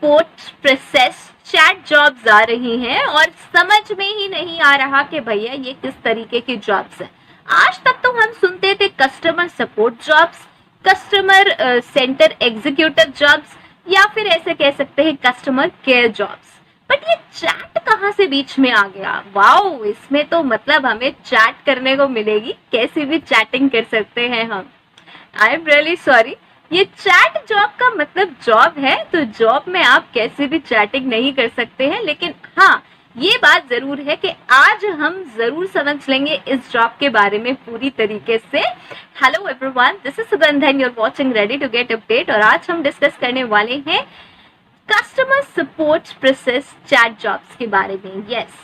Support process chat jobs आ रही हैं और समझ में ही नहीं आ रहा कि भैया ये किस तरीके की जॉब्स हैं। आज तक तो हम सुनते थे customer support jobs, customer centre executive jobs, या फिर ऐसे कह सकते हैं कस्टमर केयर जॉब्स। बट ये चैट कहाँ से बीच में आ गया? वाओ, इसमें तो मतलब हमें चैट करने को मिलेगी, कैसी भी चैटिंग कर सकते हैं हम। आई एम रियली सॉरी, ये चैट जॉब का मतलब जॉब है, तो जॉब में आप कैसे भी चैटिंग नहीं कर सकते हैं। लेकिन हाँ, ये बात जरूर है कि आज हम जरूर समझ लेंगे इस जॉब के बारे में पूरी तरीके से। Hello everyone, this is Sugandha and you are watching ready to get update. और आज हम डिस्कस करने वाले हैं customer support process chat jobs के बारे में। यस,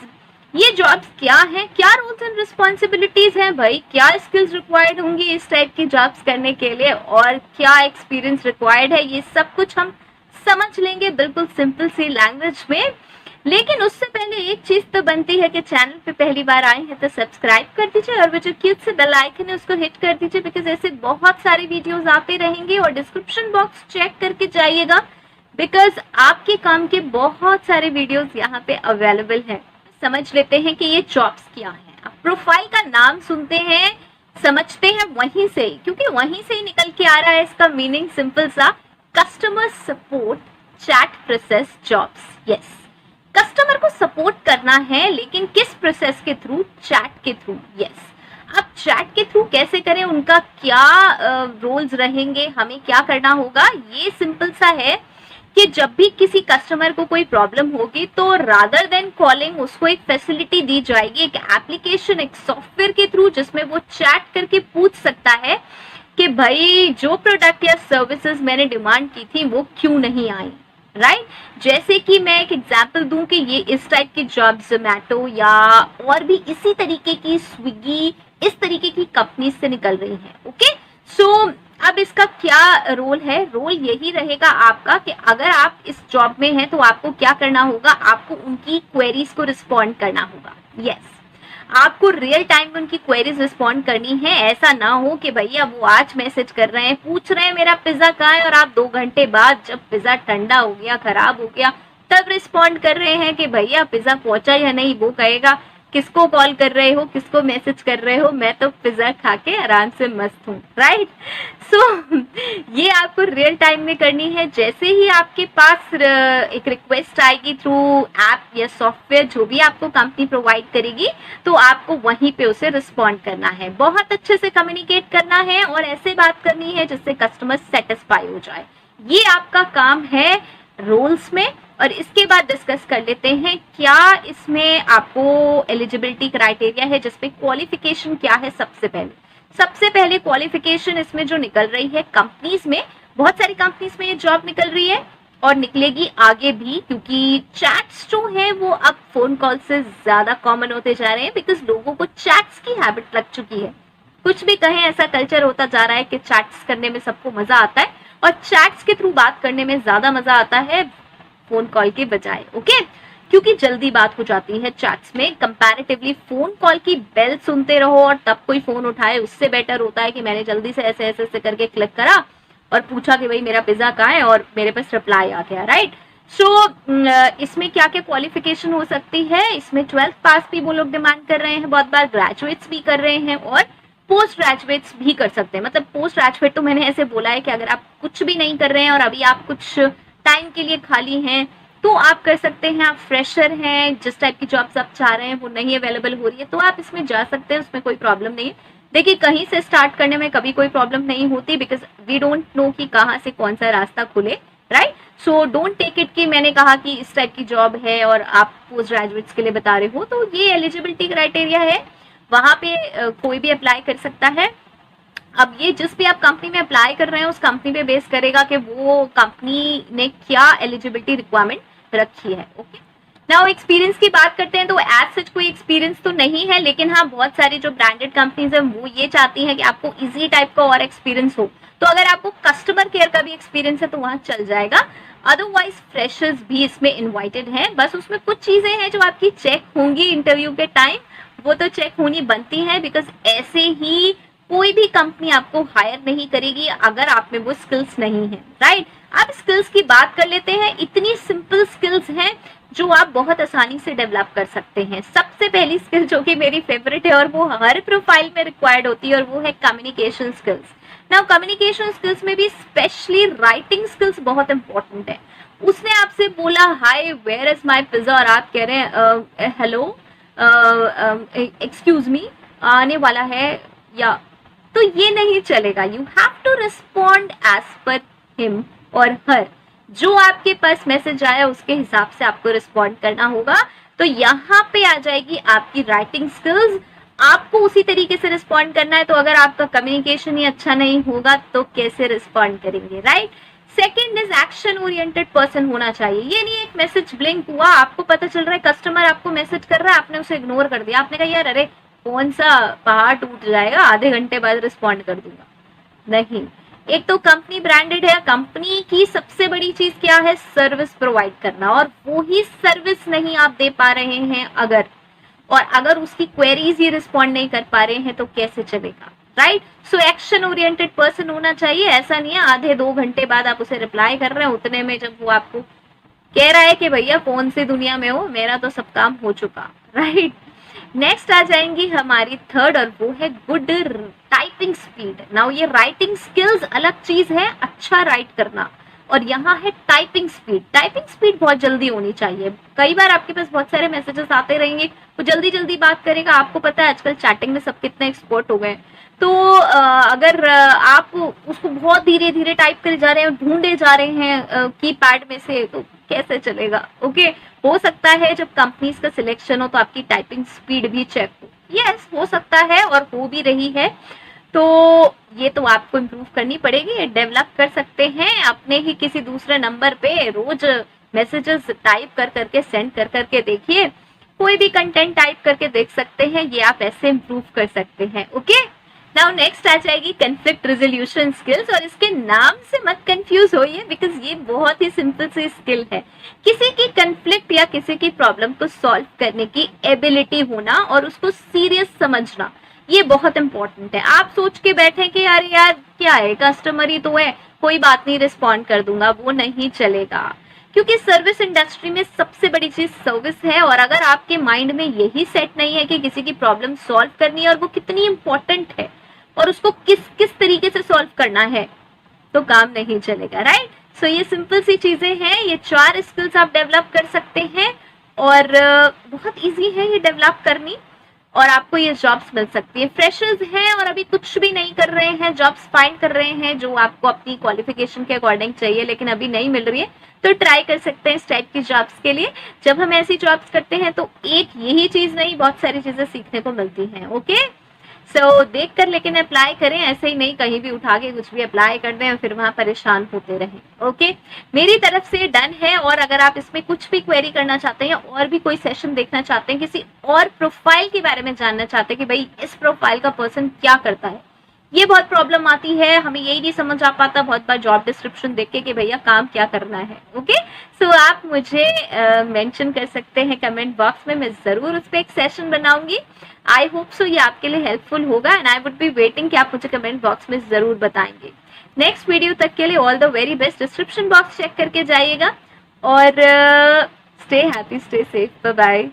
ये जॉब्स क्या है, क्या रोल्स एंड रिस्पॉन्सिबिलिटीज हैं भाई, क्या स्किल्स रिक्वायर्ड होंगी इस टाइप की जॉब्स करने के लिए, और क्या एक्सपीरियंस रिक्वायर्ड है, ये सब कुछ हम समझ लेंगे बिल्कुल सिंपल सी लैंग्वेज में। लेकिन उससे पहले एक चीज तो बनती है कि चैनल पे पहली बार आए हैं तो सब्सक्राइब कर दीजिए और वो जो क्यूट से बेल आइकन है उसको हिट कर दीजिए, बिकॉज ऐसे बहुत सारे वीडियोस आते रहेंगे। और डिस्क्रिप्शन बॉक्स चेक करके जाइएगा, बिकॉज आपके काम के बहुत सारे वीडियोस यहाँ पे अवेलेबल हैं। समझ लेते हैं कि ये जॉब्स क्या है। आप प्रोफाइल का नाम सुनते हैं, समझते हैं वहीं से, क्योंकि वहीं से ही निकल के आ रहा है इसका मीनिंग, सिंपल सा, customer support chat process jobs. Yes, customer को सपोर्ट करना है, लेकिन किस प्रोसेस के थ्रू? चैट के थ्रू। यस, अब चैट के थ्रू कैसे करें, उनका क्या रोल्स रहेंगे, हमें क्या करना होगा, ये सिंपल सा है कि जब भी किसी कस्टमर को कोई प्रॉब्लम होगी तो रादर देन कॉलिंग उसको एक फैसिलिटी दी जाएगी, एक एप्लीकेशन, एक सॉफ्टवेयर के थ्रू, जिसमें वो चैट करके पूछ सकता है कि भाई जो प्रोडक्ट या सर्विसेज मैंने डिमांड की थी वो क्यों नहीं आई। राइट, जैसे कि मैं एक एग्जांपल दूं कि ये इस टाइप की जॉब जोमैटो या और भी इसी तरीके की स्विगी, इस तरीके की कंपनी से निकल रही है। ओके, सो अब इसका क्या रोल है? रोल यही रहेगा आपका कि अगर आप इस जॉब में हैं तो आपको क्या करना होगा, आपको उनकी क्वेरीज को रिस्पॉन्ड करना होगा। यस, आपको रियल टाइम में उनकी क्वेरीज रिस्पॉन्ड करनी है। ऐसा ना हो कि भैया वो आज मैसेज कर रहे हैं, पूछ रहे हैं मेरा पिज्जा कहाँ है, और आप 2 घंटे बाद जब पिज्जा ठंडा हो गया, खराब हो गया, तब रिस्पॉन्ड कर रहे हैं कि भैया पिज्जा पहुंचा या नहीं। वो कहेगा किसको कॉल कर रहे हो, किसको मैसेज कर रहे हो, मैं तो पिज्जा खा के आराम से मस्त हूँ। राइट, सो ये आपको रियल टाइम में करनी है। जैसे ही आपके पास एक रिक्वेस्ट आएगी थ्रू ऐप या सॉफ्टवेयर, जो भी आपको कंपनी प्रोवाइड करेगी, तो आपको वहीं पे उसे रिस्पॉन्ड करना है, बहुत अच्छे से कम्युनिकेट करना है और ऐसे बात करनी है जिससे कस्टमर सेटिस्फाई हो जाए। ये आपका काम है रोल्स में। और इसके बाद डिस्कस कर लेते हैं क्या इसमें आपको एलिजिबिलिटी क्राइटेरिया है, जिसपे क्वालिफिकेशन क्या है। सबसे पहले क्वालिफिकेशन इसमें जो निकल रही है कंपनीज में, बहुत सारी कंपनीज में ये जॉब निकल रही है और निकलेगी आगे भी, क्योंकि चैट्स जो है वो अब फोन कॉल से ज्यादा कॉमन होते जा रहे हैं, बिकॉज लोगों को चैट्स की हैबिट लग चुकी है। कुछ भी कहें, ऐसा कल्चर होता जा रहा है कि चैट्स करने में सबको मजा आता है और चैट्स के थ्रू बात करने में ज्यादा मजा आता है फोन कॉल के बजाय। ओके, क्योंकि जल्दी बात हो जाती है चैट्स में कंपैरेटिवली। फोन कॉल की बेल सुनते रहो और तब कोई फोन उठाए, उससे बेटर होता है कि मैंने जल्दी से ऐसे ऐसे ऐसे करके क्लिक करा और पूछा कि भाई मेरा पिज्जा कहाँ है, और मेरे पास रिप्लाई आ गया। राइट, सो इसमें क्या क्या क्वालिफिकेशन हो सकती है? इसमें 12th पास भी वो लोग डिमांड कर रहे हैं, बहुत बार ग्रेजुएट्स भी कर रहे हैं और पोस्ट ग्रेजुएट्स भी कर सकते हैं। मतलब पोस्ट ग्रेजुएट तो मैंने ऐसे बोला है कि अगर आप कुछ भी नहीं कर रहे हैं और अभी आप कुछ टाइम के लिए खाली हैं तो आप कर सकते हैं। आप फ्रेशर हैं, जिस टाइप की जॉब्स आप चाह रहे हैं वो नहीं अवेलेबल हो रही है तो आप इसमें जा सकते हैं, उसमें कोई प्रॉब्लम नहीं है। देखिए, कहीं से स्टार्ट करने में कभी कोई प्रॉब्लम नहीं होती, बिकॉज वी डोंट नो कि कहाँ से कौन सा रास्ता खुले। Right, so don't take it कि मैंने कहा कि इस टाइप की जॉब है और आप पोस्ट ग्रेजुएट्स के लिए बता रहे हो। तो ये एलिजिबिलिटी क्राइटेरिया है, वहां पे कोई भी अप्लाई कर सकता है। अब ये जिस भी आप कंपनी में अप्लाई कर रहे हैं उस कंपनी पे बेस करेगा कि वो कंपनी ने क्या एलिजिबिलिटी रिक्वायरमेंट रखी है। ओके, नाउ एक्सपीरियंस की बात करते हैं तो एज सच कोई एक्सपीरियंस तो नहीं है, लेकिन हाँ बहुत सारी जो ब्रांडेड कंपनीज है वो ये चाहती हैं कि आपको इजी टाइप का और एक्सपीरियंस हो। तो अगर आपको कस्टमर केयर का भी एक्सपीरियंस है तो वहां चल जाएगा, अदरवाइज फ्रेशर्स भी इसमें इन्वाइटेड हैं। बस उसमें कुछ चीजें हैं जो आपकी चेक होंगी इंटरव्यू के टाइम, वो तो चेक होनी बनती है, बिकॉज ऐसे ही कोई भी कंपनी आपको हायर नहीं करेगी अगर आप में वो स्किल्स नहीं है। राइट, अब स्किल्स की बात कर लेते हैं। इतनी सिंपल स्किल्स हैं जो आप बहुत आसानी से डेवलप कर सकते हैं। सबसे पहली स्किल जो कि मेरी फेवरेट है और वो हर प्रोफाइल में रिक्वायर्ड होती है और वो है communication skills. Now communication skills में भी स्पेशली राइटिंग स्किल्स बहुत इंपॉर्टेंट है। उसने आपसे बोला हाय वेयर इज माय पिज्जा और आप कह रहे हैं हेलो एक्सक्यूज मी आने वाला है या, तो ये नहीं चलेगा। You have to respond as per him और हर, जो आपके पास मैसेज आया उसके हिसाब से आपको रिस्पॉन्ड करना होगा। तो यहाँ पे आ जाएगी आपकी राइटिंग स्किल्स, आपको उसी तरीके से रिस्पॉन्ड करना है। तो अगर आपका कम्युनिकेशन ही अच्छा नहीं होगा तो कैसे रिस्पॉन्ड करेंगे, right. Second is action oriented person होना चाहिए। ये नहीं एक मैसेज ब्लिंक हुआ, आपको पता चल रहा है कस्टमर आपको मैसेज कर रहा है, आपने उसे इग्नोर कर दिया, आपने कहा यार अरे कौन सा पहाड़ टूट जाएगा, आधे घंटे बाद रिस्पॉन्ड कर दूंगा। नहीं, एक तो कंपनी ब्रांडेड है, कंपनी की सबसे बड़ी चीज क्या है, सर्विस प्रोवाइड करना, और वो ही सर्विस नहीं आप दे पा रहे हैं अगर उसकी क्वेरीज ही रिस्पॉन्ड नहीं कर पा रहे हैं तो कैसे चलेगा, right. So action oriented person होना चाहिए। ऐसा नहीं है आधे 2 घंटे बाद आप उसे रिप्लाई कर रहे हैं, उतने में जब वो आपको कह रहा है कि भैया कौन सी दुनिया में हो, मेरा तो सब काम हो चुका, राइट। नेक्स्ट आ जाएंगी हमारी थर्ड और वो है गुड टाइपिंग स्पीड। नाउ ये राइटिंग स्किल्स अलग चीज है, अच्छा राइट करना, और यहाँ है टाइपिंग स्पीड। टाइपिंग स्पीड बहुत जल्दी होनी चाहिए। कई बार आपके पास बहुत सारे मैसेजेस आते रहेंगे, वो जल्दी जल्दी बात करेगा। आपको पता है आजकल चैटिंग में सब कितने एक्सपर्ट हो गए, तो अगर आप उसको बहुत धीरे धीरे टाइप करे जा रहे हैं, ढूंढे जा रहे हैं कीपैड में से, तो कैसे चलेगा। ओके, हो सकता है जब कंपनीज का सिलेक्शन हो तो आपकी टाइपिंग स्पीड भी चेक हो। यस, हो सकता है और हो भी रही है, तो ये तो आपको इम्प्रूव करनी पड़ेगी। डेवलप कर सकते हैं अपने ही किसी दूसरे नंबर पे, रोज मैसेजेस टाइप कर करके सेंड कर करके देखिए, कोई भी कंटेंट टाइप करके देख सकते हैं, ये आप ऐसे इम्प्रूव कर सकते हैं। ओके, नाउ नेक्स्ट आ जाएगी कन्फ्लिक्ट रेजोल्यूशन स्किल्स, और इसके नाम से मत कंफ्यूज होइए बिकॉज ये बहुत ही सिंपल सी स्किल है। किसी की कन्फ्लिक्ट या किसी की प्रॉब्लम को सॉल्व करने की एबिलिटी होना और उसको सीरियस समझना, ये बहुत इंपॉर्टेंट है। आप सोच के बैठे कि यार क्या है, कस्टमर ही तो है, कोई बात नहीं रिस्पॉन्ड कर दूंगा, वो नहीं चलेगा। क्योंकि सर्विस इंडस्ट्री में सबसे बड़ी चीज सर्विस है, और अगर आपके माइंड में यही सेट नहीं है कि किसी की प्रॉब्लम सॉल्व करनी है और वो कितनी इंपॉर्टेंट है और उसको किस किस तरीके से सॉल्व करना है, तो काम नहीं चलेगा, राइट। सो ये सिंपल सी चीजें हैं, ये 4 स्किल्स आप डेवलप कर सकते हैं और बहुत इजी है ये डेवलप करनी, और आपको ये जॉब्स मिल सकती है। फ्रेशर्स हैं और अभी कुछ भी नहीं कर रहे हैं, जॉब्स फाइंड कर रहे हैं जो आपको अपनी क्वालिफिकेशन के अकॉर्डिंग चाहिए, लेकिन अभी नहीं मिल रही है, तो ट्राई कर सकते हैं इस टाइप की जॉब्स के लिए। जब हम ऐसी जॉब्स करते हैं तो एक यही चीज नहीं, बहुत सारी चीजें सीखने को मिलती हैं। ओके, सो देख कर लेकिन अप्लाई करें, ऐसे ही नहीं कहीं भी उठा के कुछ भी अप्लाई कर दें और फिर वहां परेशान होते रहें। ओके, मेरी तरफ से डन है, और अगर आप इसमें कुछ भी क्वेरी करना चाहते हैं और भी कोई सेशन देखना चाहते हैं, किसी और प्रोफाइल के बारे में जानना चाहते हैं कि भाई इस प्रोफाइल का पर्सन क्या करता है, ये बहुत प्रॉब्लम आती है, हमें यही नहीं समझ आ पाता बहुत बार जॉब डिस्क्रिप्शन देख के कि भैया काम क्या करना है। ओके, सो आप मुझे मेंशन कर सकते हैं कमेंट बॉक्स में, मैं जरूर उस पर एक सेशन बनाऊंगी। आई होप सो ये आपके लिए हेल्पफुल होगा, and I would be waiting कि आप मुझे कमेंट बॉक्स में जरूर बताएंगे। नेक्स्ट वीडियो तक के लिए all the very best. Description box check करके जाइएगा और stay happy, stay safe, bye bye.